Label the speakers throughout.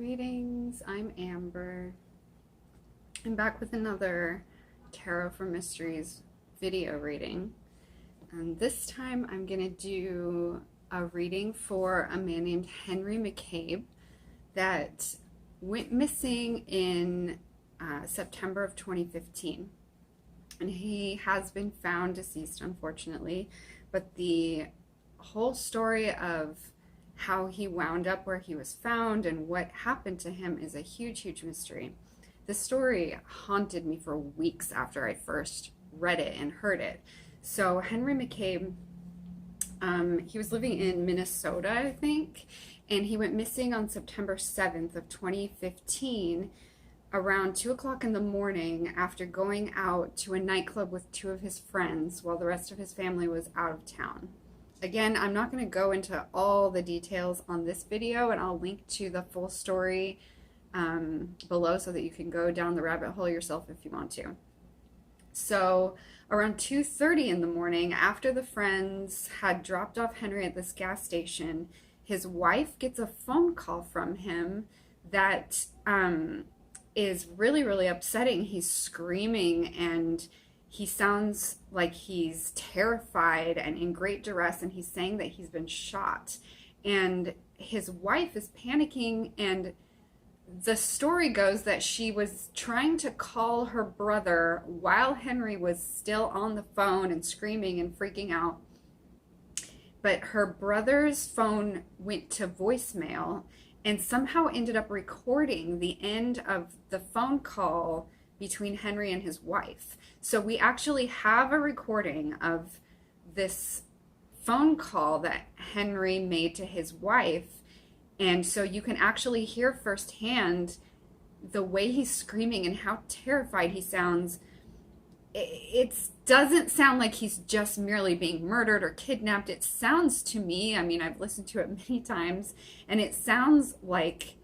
Speaker 1: Greetings, I'm Amber. I'm back with another Tarot for Mysteries video reading. And this time I'm going to do a reading for a man named Henry McCabe that went missing in September of 2015. And he has been found deceased, unfortunately, but the whole story of how he wound up where he was found and what happened to him is a huge mystery. The story haunted me for weeks after I first read it and heard it. So Henry McCabe, he was living in Minnesota, I think, and he went missing on September 7th of 2015 around 2 o'clock in the morning after going out to a nightclub with two of his friends while the rest of his family was out of town. Again, I'm not going to go into all the details on this video, and I'll link to the full story below so that you can go down the rabbit hole yourself if you want to. So around 2:30 in the morning, after the friends had dropped off Henry at this gas station, his wife gets a phone call from him that is really upsetting. He's screaming and he sounds like he's terrified and in great duress, and he's saying that he's been shot. And his wife is panicking, and the story goes that she was trying to call her brother while Henry was still on the phone and screaming and freaking out. But her brother's phone went to voicemail and somehow ended up recording the end of the phone call between Henry and his wife. So we actually have a recording of this phone call that Henry made to his wife. And so you can actually hear firsthand the way he's screaming and how terrified he sounds. It doesn't sound like he's just merely being murdered or kidnapped. It sounds to me, I mean, I've listened to it many times, and it sounds like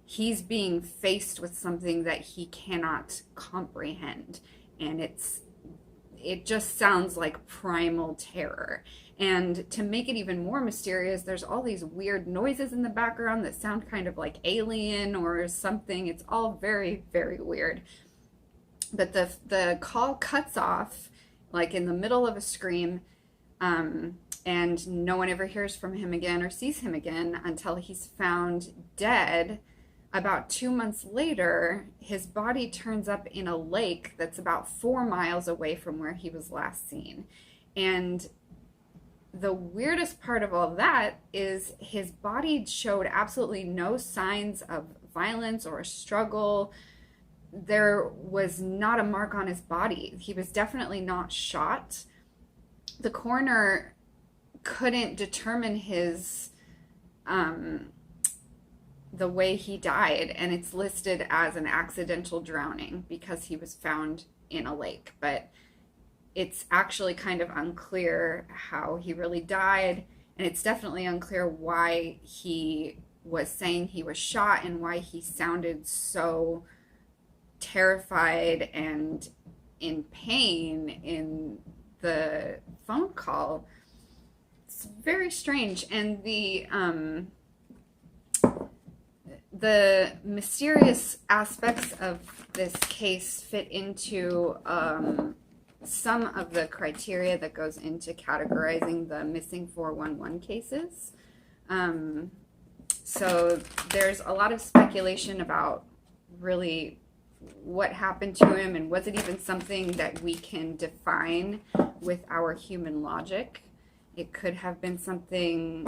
Speaker 1: he's being faced with something that he cannot comprehend. And it just sounds like primal terror. And to make it even more mysterious, there's all these weird noises in the background that sound kind of like alien or something. It's all very weird. But the call cuts off like in the middle of a scream, and no one ever hears from him again or sees him again until he's found dead. About 2 months later, his body turns up in a lake that's about 4 miles away from where he was last seen. And the weirdest part of all that is his body showed absolutely no signs of violence or a struggle. There was not a mark on his body. He was definitely not shot. The coroner couldn't determine his the way he died, and it's listed as an accidental drowning because he was found in a lake. But it's actually kind of unclear how he really died, and it's definitely unclear why he was saying he was shot and why he sounded so terrified and in pain in the phone call. It's very strange. And the mysterious aspects of this case fit into some of the criteria that goes into categorizing the missing 411 cases. So there's a lot of speculation about really what happened to him, and was it even something that we can define with our human logic. It could have been something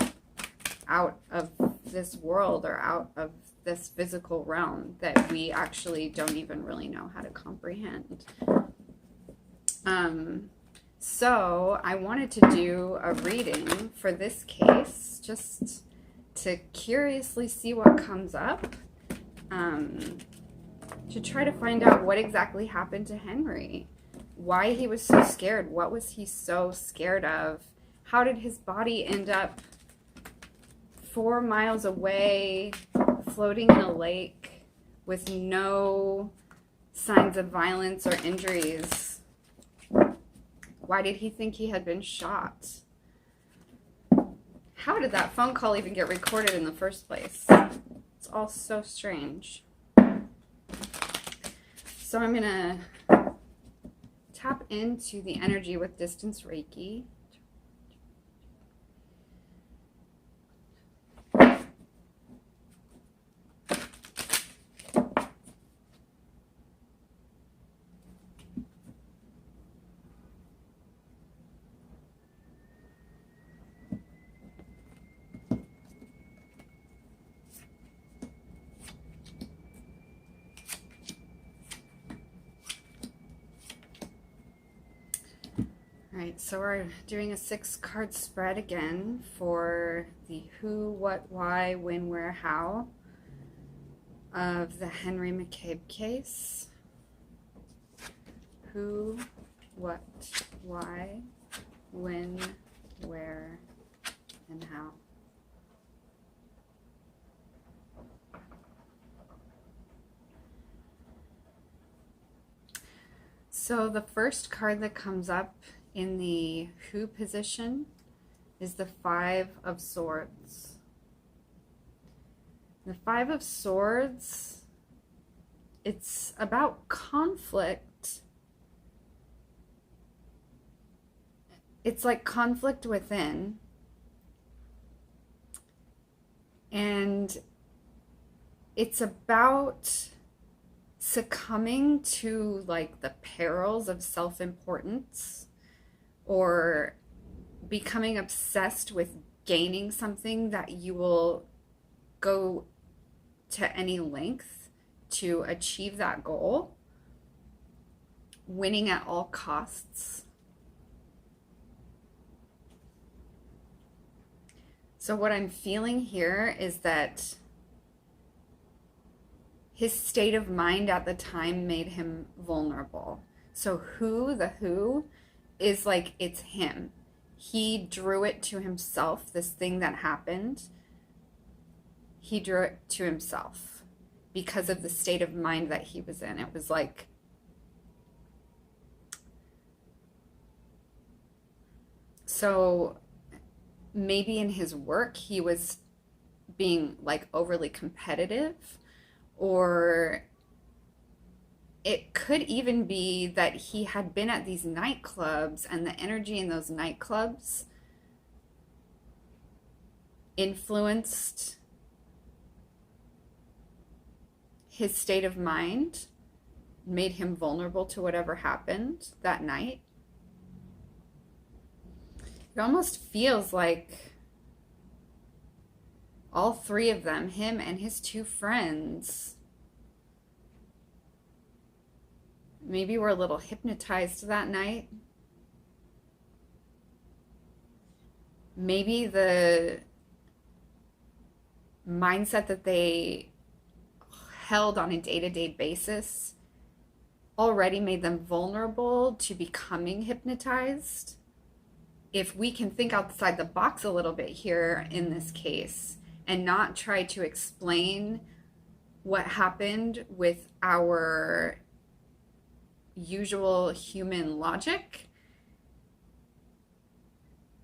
Speaker 1: out of this world or out of this physical realm that we actually don't even really know how to comprehend. So I wanted to do a reading for this case just to curiously see what comes up, to try to find out what exactly happened to Henry, why he was so scared, what was he so scared of, how did his body end up 4 miles away, floating in a lake with no signs of violence or injuries. Why did he think he had been shot? How did that phone call even get recorded in the first place? It's all so strange. So I'm gonna tap into the energy with distance Reiki. Alright, so we're doing a 6-card spread again for the who, what, why, when, where, how of the Henry McCabe case. Who, what, why, when, where, and how. So the first card that comes up in the who position is the 5 of Swords. The 5 of Swords, it's about conflict. It's like conflict within. And it's about succumbing to like the perils of self-importance, or becoming obsessed with gaining something that you will go to any length to achieve that goal, winning at all costs. So what I'm feeling here is that his state of mind at the time made him vulnerable. So the who is like, it's him. He drew it to himself, this thing that happened. He drew it to himself because of the state of mind that he was in. It was like, so maybe in his work he was being like overly competitive, or it could even be that he had been at these nightclubs and the energy in those nightclubs influenced his state of mind, made him vulnerable to whatever happened that night. It almost feels like all 3 of them, him and his 2 friends, maybe were a little hypnotized that night. Maybe the mindset that they held on a day-to-day basis already made them vulnerable to becoming hypnotized. If we can think outside the box a little bit here in this case and not try to explain what happened with our usual human logic,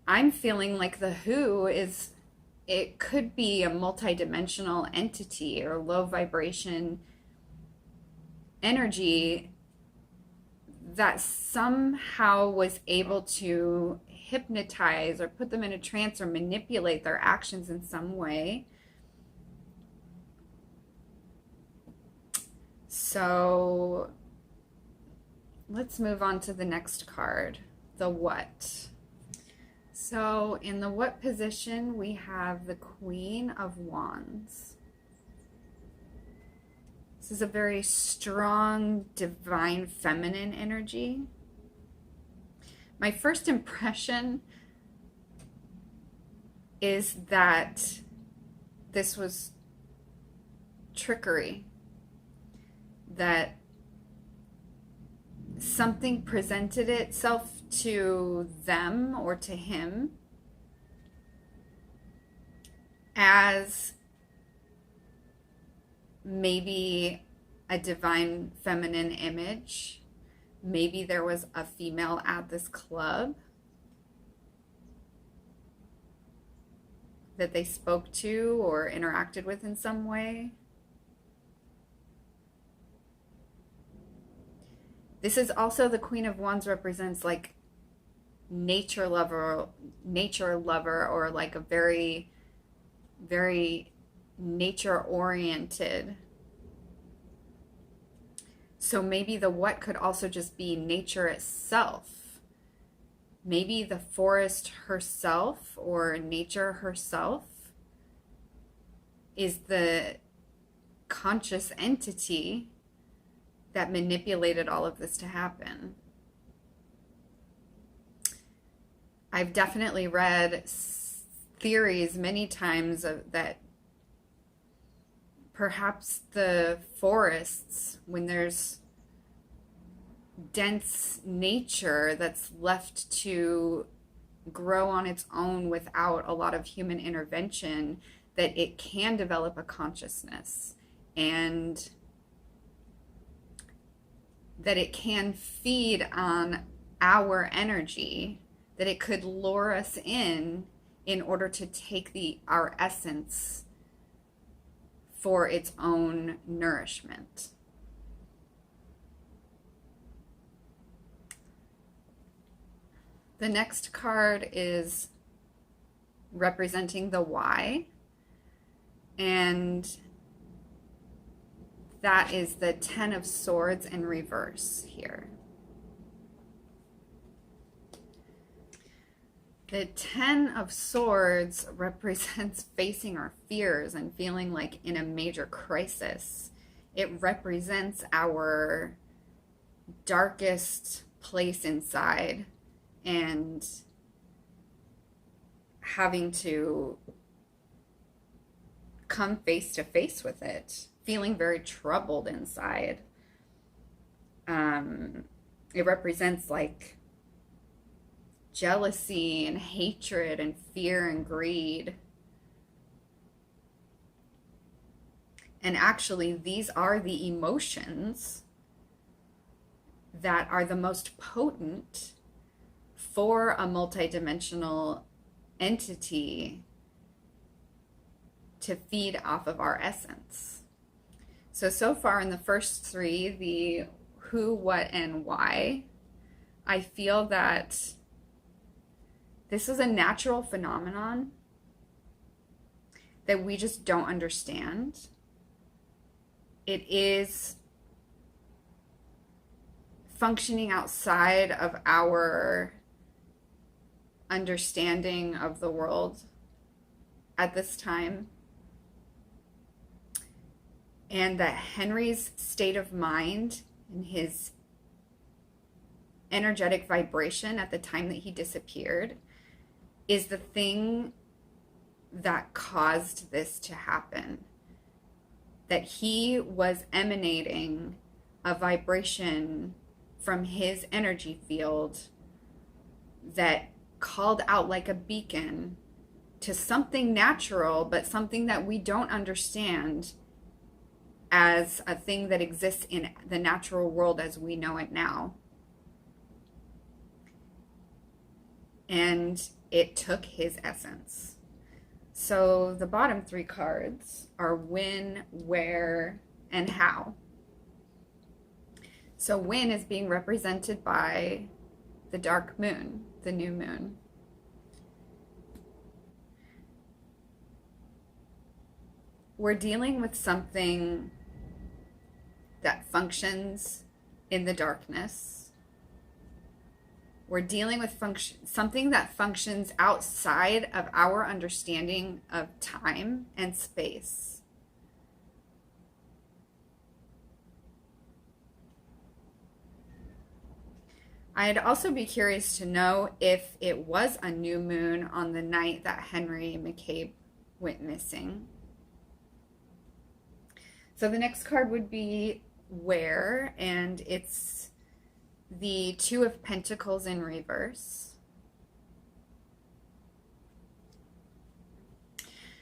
Speaker 1: I'm feeling like the who is, it could be a multidimensional entity or low vibration energy that somehow was able to hypnotize or put them in a trance or manipulate their actions in some way. So let's move on to the next card, the what. So in the what position, we have the Queen of Wands. This is a very strong, divine, feminine energy. My first impression is that this was trickery, that something presented itself to them or to him as maybe a divine feminine image. Maybe there was a female at this club. that they spoke to or interacted with in some way. This is also the Queen of Wands represents like nature lover, or like a very, very nature oriented. So maybe the what could also just be nature itself. Maybe the forest herself or nature herself is the conscious entity that manipulated all of this to happen. I've definitely read theories many times that perhaps the forests, when there's dense nature that's left to grow on its own without a lot of human intervention, that it can develop a consciousness, and that it can feed on our energy, that it could lure us in order to take our essence for its own nourishment. The next card is representing the why, and that is the Ten of Swords in reverse here. The Ten of Swords represents facing our fears and feeling like in a major crisis. It represents our darkest place inside and having to come face to face with it, feeling very troubled inside. It represents like jealousy and hatred and fear and greed. And actually, these are the emotions that are the most potent for a multidimensional entity to feed off of our essence. So far in the first three, the who, what, and why, I feel that this is a natural phenomenon that we just don't understand. It is functioning outside of our understanding of the world at this time. And that Henry's state of mind and his energetic vibration at the time that he disappeared is the thing that caused this to happen. That he was emanating a vibration from his energy field that called out like a beacon to something natural, but something that we don't understand as a thing that exists in the natural world as we know it now. And it took his essence. So the bottom three cards are when, where, and how. So when is being represented by the dark moon, the new moon. We're dealing with something that functions in the darkness. We're dealing with something that functions outside of our understanding of time and space. I'd also be curious to know if it was a new moon on the night that Henry McCabe went missing. So the next card would be where, and it's the Two of Pentacles in reverse.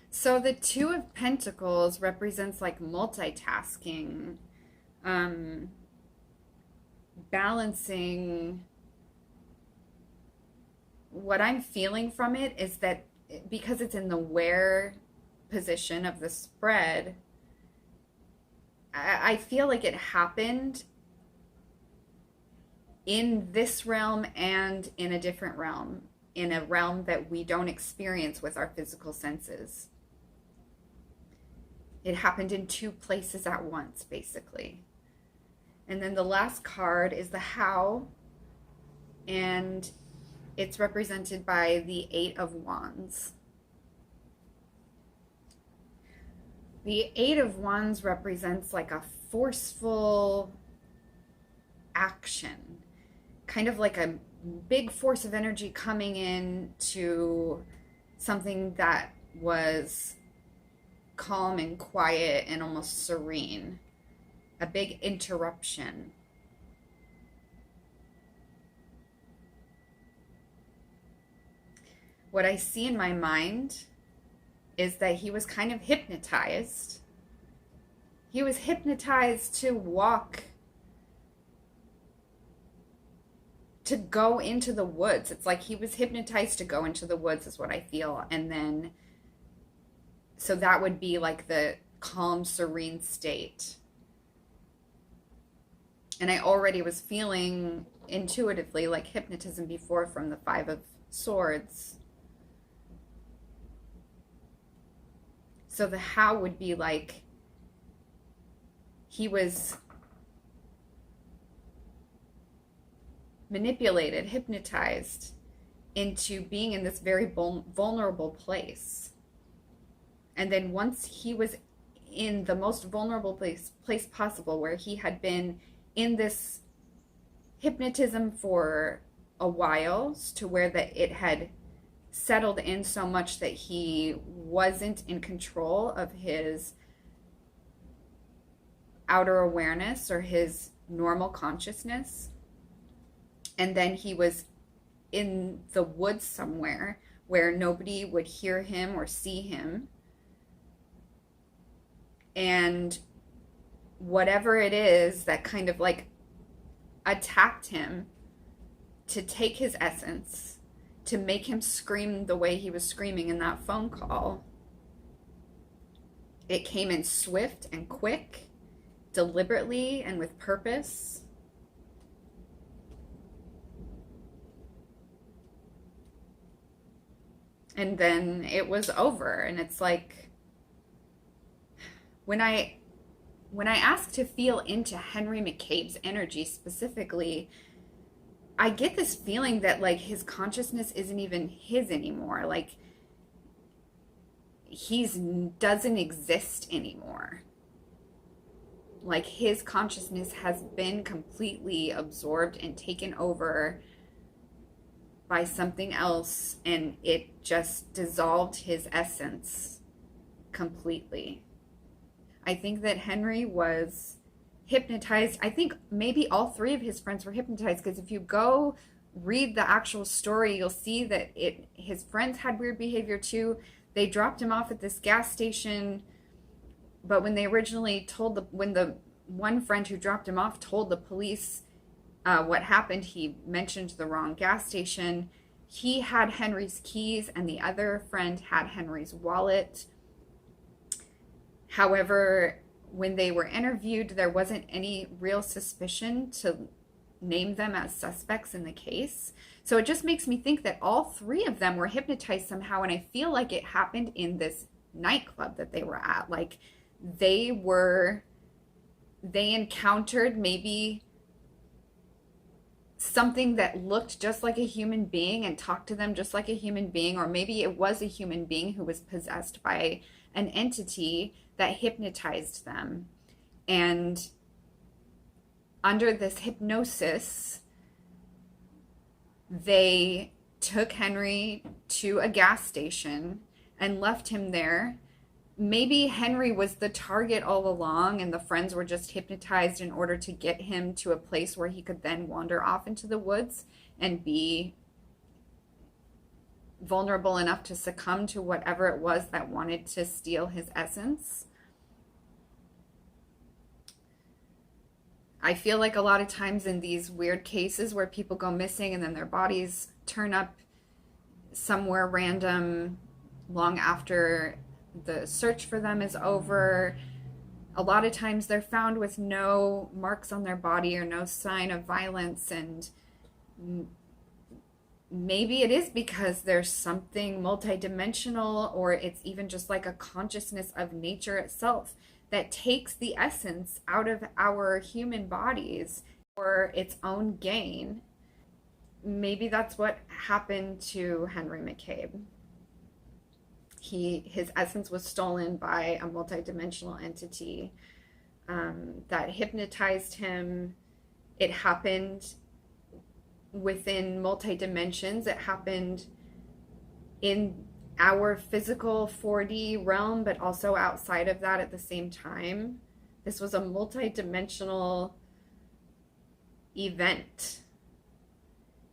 Speaker 1: So the Two of Pentacles represents like multitasking, balancing. What I'm feeling from it is that because it's in the where position of the spread, I feel like it happened in this realm and in a different realm, in a realm that we don't experience with our physical senses. It happened in two places at once, basically. And then the last card is the How, and it's represented by the Eight of Wands. The Eight of Wands represents like a forceful action, kind of like a big force of energy coming in to something that was calm and quiet and almost serene. A big interruption. What I see in my mind is that he was kind of hypnotized. He was hypnotized to walk, to go into the woods. It's like he was hypnotized to go into the woods is what I feel. And then, so that would be like the calm, serene state. And I already was feeling intuitively like hypnotism before from the Five of Swords. So the How would be like he was manipulated, hypnotized into being in this very vulnerable place. And then once he was in the most vulnerable place possible, where he had been in this hypnotism for a while, to where that it had settled in so much that he wasn't in control of his outer awareness or his normal consciousness. And then he was in the woods somewhere where nobody would hear him or see him. And whatever it is that kind of like attacked him to take his essence, to make him scream the way he was screaming in that phone call, it came in swift and quick, deliberately and with purpose. And then it was over. And it's like, when I ask to feel into Henry McCabe's energy specifically, I get this feeling that like his consciousness isn't even his anymore. Like doesn't exist anymore. Like his consciousness has been completely absorbed and taken over by something else, and it just dissolved his essence completely. I think that Henry was hypnotized. I think maybe all three of his friends were hypnotized, because if you go read the actual story, you'll see that his friends had weird behavior too. They dropped him off at this gas station, but when they originally when the one friend who dropped him off told the police what happened, he mentioned the wrong gas station. He had Henry's keys and the other friend had Henry's wallet. However, when they were interviewed, there wasn't any real suspicion to name them as suspects in the case. So it just makes me think that all three of them were hypnotized somehow, and I feel like it happened in this nightclub that they were at. Like they encountered maybe something that looked just like a human being and talked to them just like a human being, or maybe it was a human being who was possessed by an entity that hypnotized them. And under this hypnosis, they took Henry to a gas station and left him there. Maybe Henry was the target all along, and the friends were just hypnotized in order to get him to a place where he could then wander off into the woods and be vulnerable enough to succumb to whatever it was that wanted to steal his essence. I feel like a lot of times in these weird cases where people go missing and then their bodies turn up somewhere random long after the search for them is over. A lot of times they're found with no marks on their body or no sign of violence, and maybe it is because there's something multidimensional, or it's even just like a consciousness of nature itself that takes the essence out of our human bodies for its own gain. Maybe that's what happened to Henry McCabe. His essence was stolen by a multidimensional entity that hypnotized him. It happened within multi-dimensions. It happened in our physical 4D realm, but also outside of that at the same time. This was a multi-dimensional event,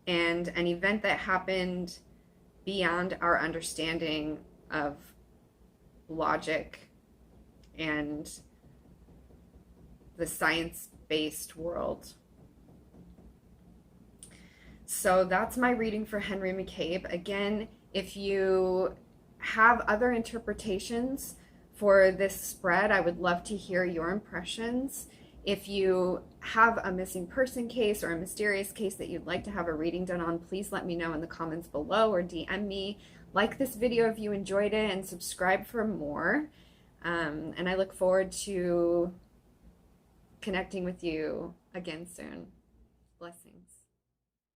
Speaker 1: and an event that happened beyond our understanding of logic and the science-based world. So that's my reading for Henry McCabe. Again, if you have other interpretations for this spread, I would love to hear your impressions. If you have a missing person case or a mysterious case that you'd like to have a reading done on, please let me know in the comments below or DM me. Like this video if you enjoyed it, and subscribe for more. And I look forward to connecting with you again soon.